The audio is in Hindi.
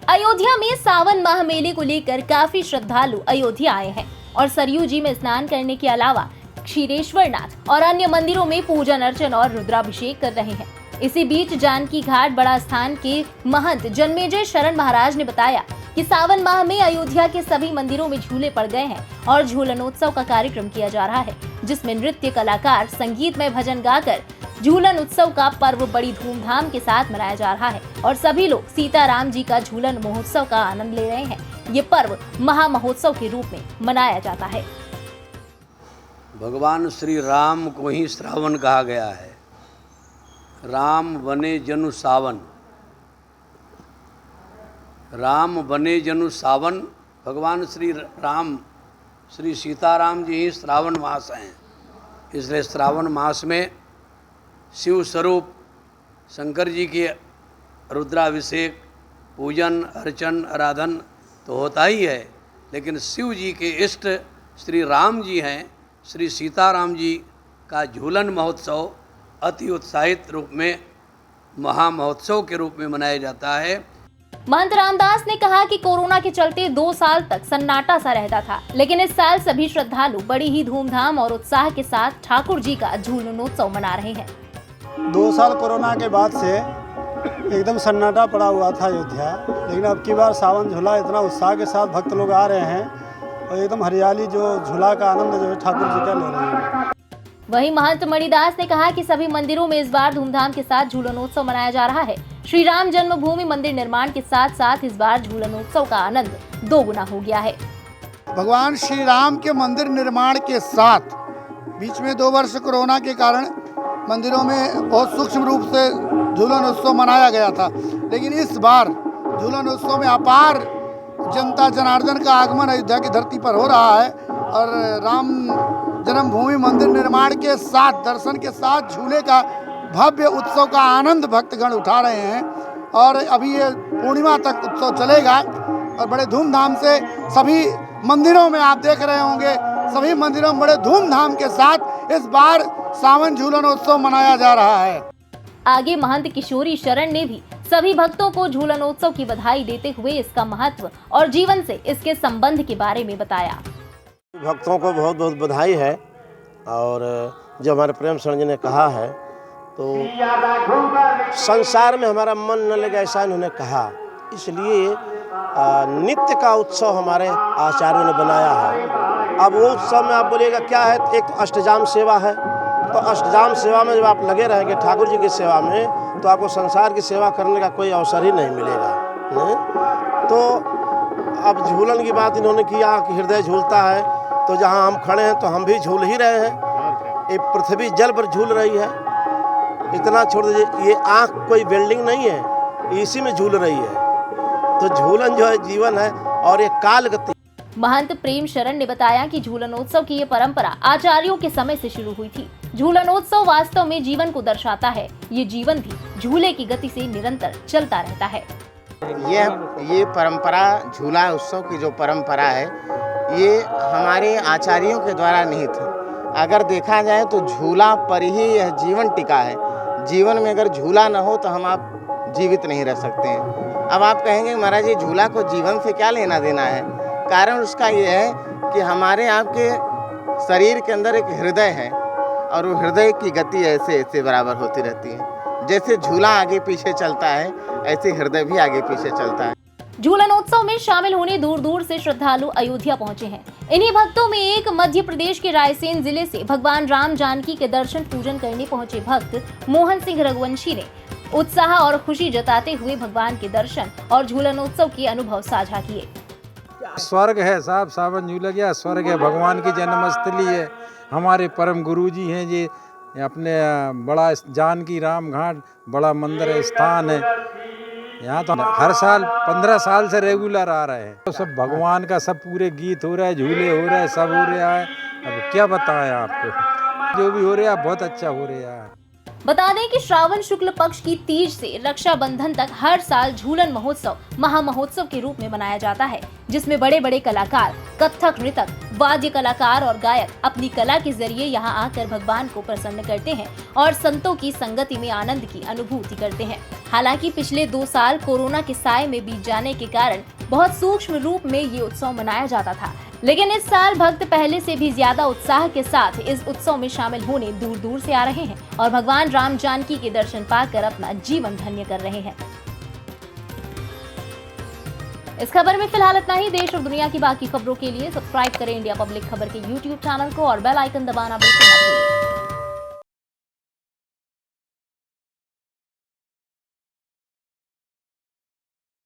अयोध्या में सावन माह मेले को लेकर काफी श्रद्धालु अयोध्या आए हैं और सरयू जी में स्नान करने के अलावा क्षीरेश्वर नाथ और अन्य मंदिरों में पूजन अर्चन और रुद्राभिषेक कर रहे हैं। इसी बीच जानकी घाट बड़ा स्थान के महंत जन्मेजय शरण महाराज ने बताया कि सावन माह में अयोध्या के सभी मंदिरों में झूले पड़ गए हैं और झूलनोत्सव का कार्यक्रम किया जा रहा है, जिसमें नृत्य कलाकार संगीतमय भजन गाकर झूलन उत्सव का पर्व बड़ी धूमधाम के साथ मनाया जा रहा है और सभी लोग सीताराम जी का झूलन महोत्सव का आनंद ले रहे हैं। ये पर्व महा महोत्सव के रूप में मनाया जाता है। भगवान श्री राम को ही श्रावण कहा गया है। राम बने जनु सावन, राम बने जनु सावन। भगवान श्री राम श्री सीताराम जी ही श्रावण मास हैं। इसलिए श्रावण मास में शिव स्वरूप शंकर जी के रुद्राभिषेक पूजन अर्चन आराधन तो होता ही है, लेकिन शिव जी के इष्ट श्री राम जी हैं। श्री सीताराम जी का झूलन महोत्सव अति उत्साहित रूप में महा महोत्सव के रूप में मनाया जाता है। महंत रामदास ने कहा कि कोरोना के चलते 2 साल तक सन्नाटा सा रहता था, लेकिन इस साल सभी श्रद्धालु बड़ी ही धूमधाम और उत्साह के साथ ठाकुर जी का झूलनोत्सव मना रहे हैं। 2 साल कोरोना के बाद से एकदम सन्नाटा पड़ा हुआ था अयोध्या, लेकिन अब की बार सावन झूला इतना उत्साह के साथ भक्त लोग आ रहे हैं और एकदम हरियाली जो झूला का आनंद जो है ठाकुर जी का ले रहे हैं। वहीं महंत मणिदास ने कहा कि सभी मंदिरों में इस बार धूमधाम के साथ झूलनोत्सव मनाया जा रहा है। श्री राम जन्मभूमि मंदिर निर्माण के साथ साथ इस बार झूलनोत्सव का आनंद 2 गुना हो गया है। भगवान श्री राम के मंदिर निर्माण के साथ बीच में 2 वर्ष कोरोना के कारण मंदिरों में बहुत सूक्ष्म रूप से झूलन उत्सव मनाया गया था, लेकिन इस बार झूलन उत्सव में अपार जनता जनार्दन का आगमन अयोध्या की धरती पर हो रहा है और राम जन्मभूमि मंदिर निर्माण के साथ दर्शन के साथ झूले का भव्य उत्सव का आनंद भक्तगण उठा रहे हैं और अभी ये पूर्णिमा तक उत्सव चलेगा और बड़े धूमधाम से सभी मंदिरों में आप देख रहे होंगे, सभी मंदिरों में बड़े धूमधाम के साथ इस बार सावन झूलनोत्सव मनाया जा रहा है। आगे महंत किशोरी शरण ने भी सभी भक्तों को झूलनोत्सव की बधाई देते हुए इसका महत्व और जीवन से इसके संबंध के बारे में बताया। भक्तों को बहुत बहुत बधाई है और जो हमारे प्रेम शरण जी ने कहा है तो संसार में हमारा मन न लगे ऐसा इन्होंने कहा, इसलिए नित्य का उत्सव हमारे आचार्यों ने बनाया है। अब वो उत्सव में आप बोलिएगा क्या है, एक तो अष्टजाम सेवा है, तो अष्टजाम सेवा में जब आप लगे रहेंगे ठाकुर जी की सेवा में तो आपको संसार की सेवा करने का कोई अवसर ही नहीं मिलेगा। नहीं? तो अब झूलन की बात इन्होंने किया कि हृदय झूलता है, तो जहाँ हम खड़े हैं तो हम भी झूल ही रहे हैं। ये पृथ्वी जल पर झूल रही है, इतना छोड़ दीजिए, ये आँख कोई बिल्डिंग नहीं है, इसी में झूल रही है। तो झूलन जो है जीवन है और ये काल गति। महंत प्रेम शरण ने बताया कि झूलनोत्सव की ये परंपरा आचार्यों के समय से शुरू हुई थी। झूलनोत्सव वास्तव में जीवन को दर्शाता है। ये जीवन भी झूले की गति से निरंतर चलता रहता है। ये परंपरा, झूला उत्सव की जो परंपरा है, ये हमारे आचार्यों के द्वारा निहित है। अगर देखा जाए तो झूला पर ही यह जीवन टिका है। जीवन में अगर झूला न हो तो हम आप जीवित नहीं रह सकते हैं। अब आप कहेंगे महाराज ये झूला को जीवन से क्या लेना देना है? कारण उसका ये है कि हमारे आपके शरीर के अंदर एक हृदय है और वो हृदय की गति ऐसे ऐसे बराबर होती रहती है। जैसे झूला आगे पीछे चलता है ऐसे हृदय भी आगे पीछे चलता है। झूलनोत्सव में शामिल होने दूर दूर से श्रद्धालु अयोध्या पहुंचे हैं। इन्हीं भक्तों में एक मध्य प्रदेश के रायसेन जिले से भगवान राम जानकी के दर्शन पूजन करने पहुंचे भक्त मोहन सिंह रघुवंशी ने उत्साह और खुशी जताते हुए भगवान के दर्शन और झूलनोत्सव के अनुभव साझा किए। स्वर्ग है साहब, सावन झूला गया स्वर्ग है, भगवान की जन्मस्थली है, हमारे परम गुरु जी हैं। ये अपने बड़ा जानकी राम घाट बड़ा मंदिर स्थान है। यहाँ तो हर साल 15 साल से रेगुलर आ रहे हैं। तो सब भगवान का सब पूरे गीत हो रहा है, झूले हो रहे हैं, सब हो रहा है। अब क्या बताएं आपको, जो भी हो रहा है बहुत अच्छा हो रहा है। बता दें कि श्रावण शुक्ल पक्ष की तीज से रक्षाबंधन तक हर साल झूलन महोत्सव महा महोत्सव के रूप में मनाया जाता है। जिसमें बड़े बड़े कलाकार, कथक नृतक, वाद्य कलाकार और गायक अपनी कला के जरिए यहाँ आकर भगवान को प्रसन्न करते हैं और संतों की संगति में आनंद की अनुभूति करते हैं। हालांकि पिछले 2 साल कोरोना के साए में बीत जाने के कारण बहुत सूक्ष्म रूप में ये उत्सव मनाया जाता था, लेकिन इस साल भक्त पहले से भी ज्यादा उत्साह के साथ इस उत्सव में शामिल होने दूर दूर से आ रहे हैं और भगवान राम जानकी के दर्शन पाकर अपना जीवन धन्य कर रहे हैं। इस खबर में फिलहाल इतना ही। देश और दुनिया की बाकी खबरों के लिए सब्सक्राइब करें इंडिया पब्लिक खबर के YouTube चैनल को और बेल आइकन दबाना बिल्कुल ना भूलें।